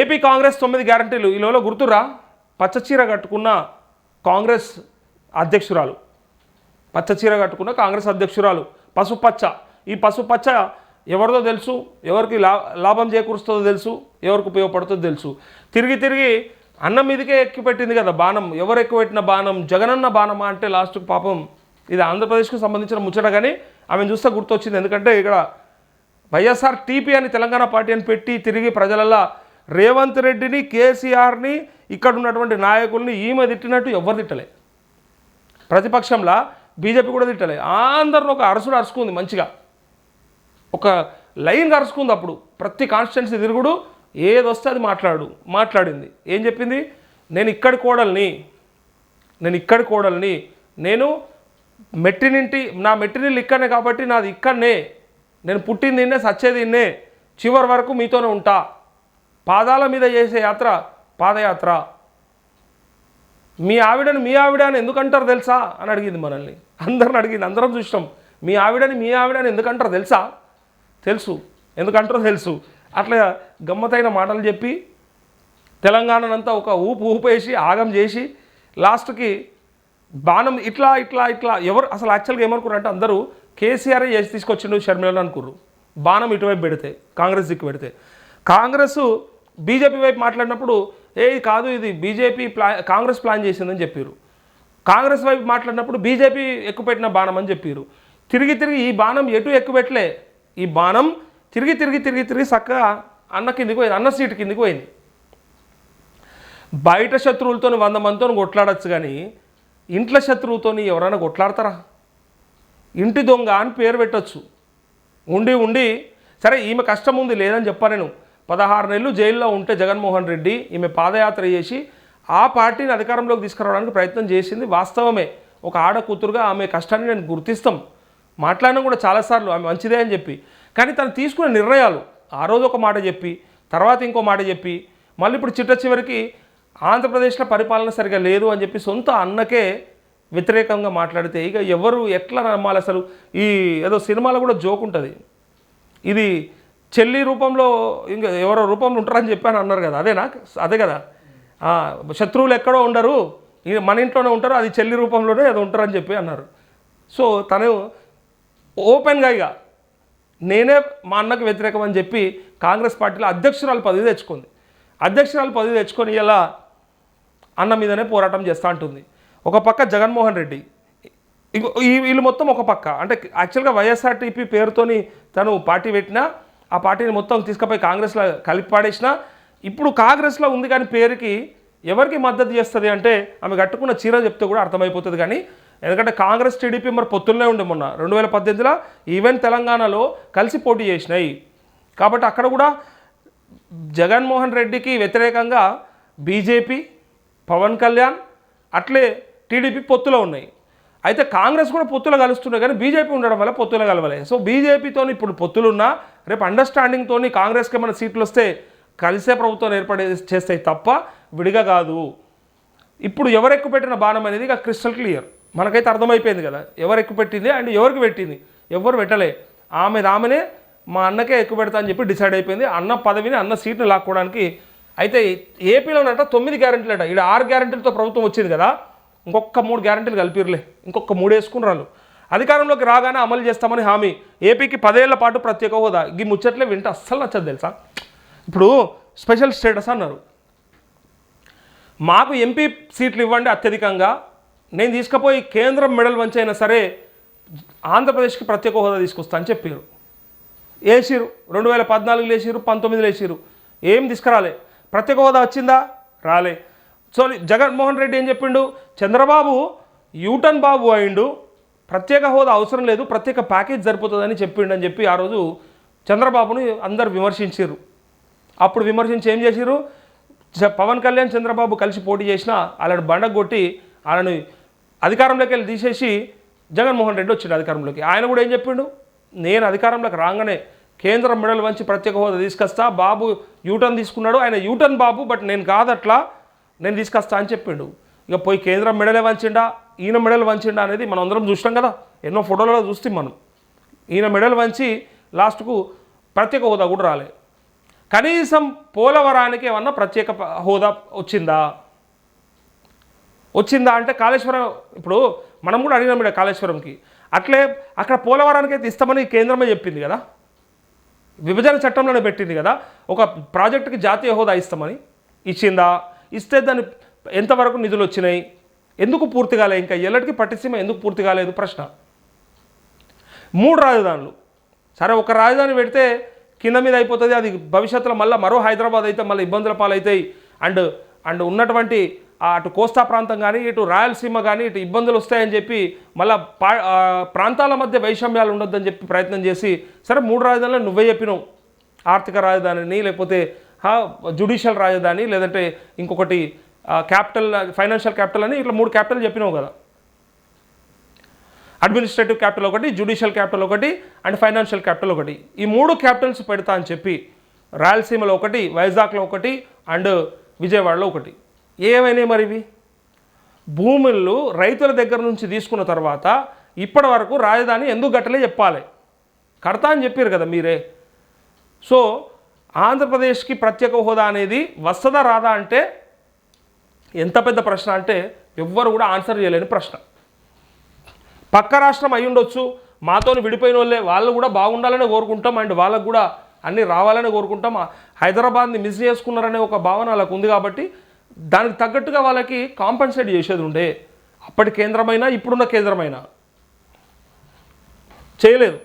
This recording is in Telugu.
ఏపీ కాంగ్రెస్ 9 గ్యారంటీలు ఈలో గుర్తురా? పచ్చచీర కట్టుకున్న కాంగ్రెస్ అధ్యక్షురాలు, పచ్చచీర కట్టుకున్న కాంగ్రెస్ అధ్యక్షురాలు, పసుపచ్చ. ఈ పసుపచ్చ ఎవరిదో తెలుసు, ఎవరికి లాభం చేకూరుస్తుందో తెలుసు, ఎవరికి ఉపయోగపడుతుందో తెలుసు. తిరిగి తిరిగి అన్నం మీదకే ఎక్కిపెట్టింది కదా బాణం. ఎవరు ఎక్కుపెట్టిన బాణం? జగనన్న బాణమా అంటే లాస్ట్కు పాపం ఇది ఆంధ్రప్రదేశ్కు సంబంధించిన ముచ్చట. కానీ ఆమెను చూస్తే గుర్తొచ్చింది. ఎందుకంటే ఇక్కడ వైఎస్ఆర్ టీపీ అని తెలంగాణ పార్టీ అని పెట్టి తిరిగి ప్రజలల్లో రేవంత్ రెడ్డిని, కేసీఆర్ని, ఇక్కడ ఉన్నటువంటి నాయకుల్ని ఈమె తిట్టినట్టు ఎవరు తిట్టలే. ప్రతిపక్షంలో బీజేపీ కూడా తిట్టలే. అందరిని ఒక అరుసుకుంది, మంచిగా ఒక లైన్ అరుచుకుంది. అప్పుడు ప్రతి కాన్స్టిట్యున్సీ తిరుగుడు, ఏదొస్తే అది మాట్లాడింది. ఏం చెప్పింది? నేను ఇక్కడి కోడల్ని, నేను నా మెట్టినిల్లు ఇక్కడనే కాబట్టి నాది ఇక్కడనే, నేను పుట్టింది ఇన్నే, సచ్చేది ఇన్నే, చివరి వరకు మీతోనే ఉంటా, పాదాల మీద చేసే యాత్ర పాదయాత్ర. మీ ఆవిడని ఎందుకంటారు తెలుసా అని అడిగింది మనల్ని. అందరిని అడిగింది, అందరం చూసినాం. మీ ఆవిడని ఎందుకంటారు తెలుసా? తెలుసు, ఎందుకంటారో తెలుసు. అట్లా గమ్మతైన మాటలు చెప్పి తెలంగాణనంతా ఒక ఊపేసి ఆగం చేసి లాస్ట్కి బాణం ఇట్లా ఎవరు అసలు యాక్చువల్గా ఏమనుకున్నారు అంటే అందరూ కేసీఆర్ చేసి తీసుకొచ్చిండు షర్మిలను అనుకుర్రు. బాణం ఇటువైపు పెడితే, కాంగ్రెస్ దిక్కు పెడితే, కాంగ్రెస్ బీజేపీ వైపు మాట్లాడినప్పుడు కాదు ఇది బీజేపీ కాంగ్రెస్ ప్లాన్ చేసిందని చెప్పారు. కాంగ్రెస్ వైపు మాట్లాడినప్పుడు బీజేపీ ఎక్కుపెట్టిన బాణం అని చెప్పారు. తిరిగి ఈ బాణం ఎటు ఎక్కుపెట్టలే. ఈ బాణం తిరిగి చక్కగా అన్న కిందికి పోయింది, అన్న సీటు కిందికి పోయింది. బయట శత్రువులతో 100 మందితో కొట్లాడచ్చు, కానీ ఇంట్లో శత్రువుతో ఎవరైనా కొట్లాడతారా? ఇంటి దొంగ అని పేరు పెట్టచ్చు. ఉండి సరే ఈమె కష్టం ఉంది లేదని చెప్పా నేను. 16 నెలలు జైల్లో ఉంటే జగన్మోహన్ రెడ్డి ఈమె పాదయాత్ర చేసి ఆ పార్టీని అధికారంలోకి తీసుకురావడానికి ప్రయత్నం చేసింది వాస్తవమే. ఒక ఆడ కూతురుగా ఆమె కష్టాన్ని నేను గుర్తిస్తాం, మాట్లాడినా కూడా చాలాసార్లు ఆమె మంచిదే అని చెప్పి. కానీ తను తీసుకున్న నిర్ణయాలు, ఆ రోజు ఒక మాట చెప్పి తర్వాత ఇంకో మాట చెప్పి మళ్ళీ ఇప్పుడు చివరికి ఆంధ్రప్రదేశ్లో పరిపాలన సరిగా లేదు అని చెప్పి సొంత అన్నకే వ్యతిరేకంగా మాట్లాడితే ఇక ఎవరు ఎట్లా నమ్మాలి అసలు? ఈ ఏదో సినిమాలో కూడా జోక్ ఉంటుంది, ఇది చెల్లి రూపంలో ఇంకా ఎవరో రూపంలో ఉంటారని చెప్పాను అన్నారు కదా, అదే కదా. శత్రువులు ఎక్కడో ఉండరు, మన ఇంట్లోనే ఉంటారు, అది చెల్లి రూపంలోనే ఏదో ఉంటారని చెప్పి అన్నారు. సో తను ఓపెన్గా ఇక నేనే మా అన్నకు వ్యతిరేకం అని చెప్పి కాంగ్రెస్ పార్టీలో అధ్యక్షురాలు పదవి తెచ్చుకొని ఇలా అన్న మీదనే పోరాటం చేస్తూ ఉంటుంది. ఒక పక్క జగన్మోహన్ రెడ్డి, వీళ్ళు మొత్తం ఒక పక్క. అంటే యాక్చువల్గా వైఎస్ఆర్టీపీ పేరుతోని తను పార్టీ పెట్టినా ఆ పార్టీని మొత్తం తీసుకుపోయి కాంగ్రెస్లో కలిపి పాడేసిన. ఇప్పుడు కాంగ్రెస్లో ఉంది కానీ పేరుకి ఎవరికి మద్దతు చేస్తుంది అంటే ఆమె కట్టుకున్న చీర చెప్తే కూడా అర్థమైపోతుంది. కానీ ఎందుకంటే కాంగ్రెస్ టీడీపీ మరి పొత్తులనే ఉండే మొన్న 2018లో ఈవెన్ తెలంగాణలో కలిసి పోటీ చేసినాయి. కాబట్టి అక్కడ కూడా జగన్మోహన్ రెడ్డికి వ్యతిరేకంగా బీజేపీ, పవన్ కళ్యాణ్, అట్లే టీడీపీ పొత్తులో ఉన్నాయి. అయితే కాంగ్రెస్ కూడా పొత్తులో కలుస్తున్నాయి, కానీ బీజేపీ ఉండడం వల్ల పొత్తులో కలవలే. సో బీజేపీతో ఇప్పుడు పొత్తులున్నా రేపు అండర్స్టాండింగ్తో కాంగ్రెస్కి ఏమైనా సీట్లు వస్తే కలిసే ప్రభుత్వం ఏర్పడే చేస్తాయి తప్ప విడిగా కాదు. ఇప్పుడు ఎవరు ఎక్కువ పెట్టిన బాణం అనేది ఇక క్రిస్టల్ క్లియర్, మనకైతే అర్థమైపోయింది కదా ఎవరు ఎక్కువ పెట్టింది అండ్ ఎవరికి పెట్టింది. ఎవరు పెట్టలే, ఆమెనే మా అన్నకే ఎక్కువ పెడతా అని చెప్పి డిసైడ్ అయిపోయింది. అన్న పదవిని, అన్న సీట్ని లాక్కోవడానికి. అయితే ఏపీలోనట 9 గ్యారెంటీలు అట, ఇక్కడ 6 గ్యారెంటీలతో ప్రభుత్వం వచ్చింది కదా, ఇంకొక 3 గ్యారెంటీలు కలిపిర్లే, ఇంకొక 3 వేసుకున్నారు. అధికారంలోకి రాగానే అమలు చేస్తామని హామీ. ఏపీకి 10 ఏళ్ల పాటు ప్రత్యేక హోదా. ఈ ముచ్చట్లే వింటే అస్సలు నచ్చదు తెలుసా. ఇప్పుడు స్పెషల్ స్టేటస్ అన్నారు, మాకు ఎంపీ సీట్లు ఇవ్వండి అత్యధికంగా, నేను తీసుకుపోయి కేంద్రం మెడల్ వంచైనా సరే ఆంధ్రప్రదేశ్కి ప్రత్యేక హోదా తీసుకొస్తా అని చెప్పారు. వేసిరు, 2014 వేసిరు, 19 వేసిరు, ఏం తీసుకురాలే. ప్రత్యేక హోదా వచ్చిందా? రాలే. సో జగన్మోహన్ రెడ్డి ఏం చెప్పిండు? చంద్రబాబు యూటర్న్ బాబు అయిండు, ప్రత్యేక హోదా అవసరం లేదు, ప్రత్యేక ప్యాకేజ్ సరిపోతుందని చెప్పిండు అని చెప్పి ఆ రోజు చంద్రబాబుని అందరు విమర్శించారు. అప్పుడు విమర్శించి ఏం చేసిరు? పవన్ కళ్యాణ్, చంద్రబాబు కలిసి పోటీ చేసినా వాళ్ళని బండగొట్టి వాళ్ళని అధికారంలోకి వెళ్ళి తీసేసి జగన్మోహన్ రెడ్డి వచ్చిండు అధికారంలోకి. ఆయన కూడా ఏం చెప్పిండు? నేను అధికారంలోకి రాగానే కేంద్రం మెడల్ వంచి ప్రత్యేక హోదా తీసుకొస్తా. బాబు యూటర్న్ తీసుకున్నాడు, ఆయన యూటర్న్ బాబు, బట్ నేను కాదట్లా, నేను తీసుకొస్తా అని చెప్పిండు. ఇక పోయి కేంద్రం మెడలే వంచిండా, ఈయన మెడల్ వంచిండా అనేది మనం అందరం చూసినాం కదా, ఎన్నో ఫోటోలలో చూస్తాం మనం. ఈయన మెడల్ వంచి లాస్ట్కు ప్రత్యేక హోదా కూడా రాలే. కనీసం పోలవరానికి ఏమన్నా ప్రత్యేక హోదా వచ్చిందా అంటే కాళేశ్వరం ఇప్పుడు మనం కూడా అడిగినాం ఇక్కడ కాళేశ్వరంకి అట్లే అక్కడ పోలవరానికి అయితే ఇస్తామని కేంద్రమే చెప్పింది కదా, విభజన చట్టంలోనే పెట్టింది కదా, ఒక ప్రాజెక్టుకి జాతీయ హోదా ఇస్తామని ఇచ్చిందా? ఇస్తే దాన్ని ఎంతవరకు నిధులు వచ్చినాయి? ఎందుకు పూర్తి కాలేదు? ఇంకా ఎల్లటికీ పట్టిసీమ ఎందుకు పూర్తి కాలేదు ప్రశ్న. 3 రాజధానులు, సరే ఒక రాజధాని పెడితే కింద మీద అయిపోతుంది, అది భవిష్యత్తులో మళ్ళీ మరో హైదరాబాద్ అయితే మళ్ళీ ఇబ్బందుల పాలవుతాయి. అండ్ ఉన్నటువంటి అటు కోస్తా ప్రాంతం కానీ ఇటు రాయలసీమ కానీ ఇటు ఇబ్బందులు వస్తాయని చెప్పి మళ్ళీ ప్రాంతాల మధ్య వైషమ్యాలు ఉండొద్దని చెప్పి ప్రయత్నం చేసి సరే 3 రాజధానులు నువ్వే చెప్పినావు, ఆర్థిక రాజధానిని లేకపోతే జ్యుడిషియల్ రాజధాని లేదంటే ఇంకొకటి క్యాపిటల్ ఫైనాన్షియల్ క్యాపిటల్ అని ఇట్లా 3 క్యాపిటల్ చెప్పినావు కదా. అడ్మినిస్ట్రేటివ్ క్యాపిటల్ ఒకటి, జ్యుడిషియల్ క్యాపిటల్ ఒకటి అండ్ ఫైనాన్షియల్ క్యాపిటల్ ఒకటి. ఈ 3 క్యాపిటల్స్ పెడతా అని చెప్పి రాయలసీమలో ఒకటి, వైజాగ్లో ఒకటి అండ్ విజయవాడలో ఒకటి. ఏమైనాయి మరి ఇవి? భూములు రైతుల దగ్గర నుంచి తీసుకున్న తర్వాత ఇప్పటి వరకు రాజధాని ఎందుకు గట్టలే చెప్పాలి, కడతా అని చెప్పారు కదా మీరే. సో ఆంధ్రప్రదేశ్కి ప్రత్యేక హోదా అనేది వస్తుందా రాదా అంటే ఎంత పెద్ద ప్రశ్న అంటే ఎవ్వరు కూడా ఆన్సర్ చేయలేని ప్రశ్న. పక్క రాష్ట్రం అయి ఉండొచ్చు, మాతోని విడిపోయిన వాళ్ళే, వాళ్ళు కూడా బాగుండాలని కోరుకుంటాం అండ్ వాళ్ళకు కూడా అన్నీ రావాలని కోరుకుంటాం. హైదరాబాద్ని మిస్ చేసుకున్నారనే ఒక భావన వాళ్ళకు ఉంది కాబట్టి దానికి తగ్గట్టుగా వాళ్ళకి కాంపెన్సేట్ చేసేది ఉండే. అప్పటి కేంద్రమైనా ఇప్పుడున్న కేంద్రమైనా చేయలేదు.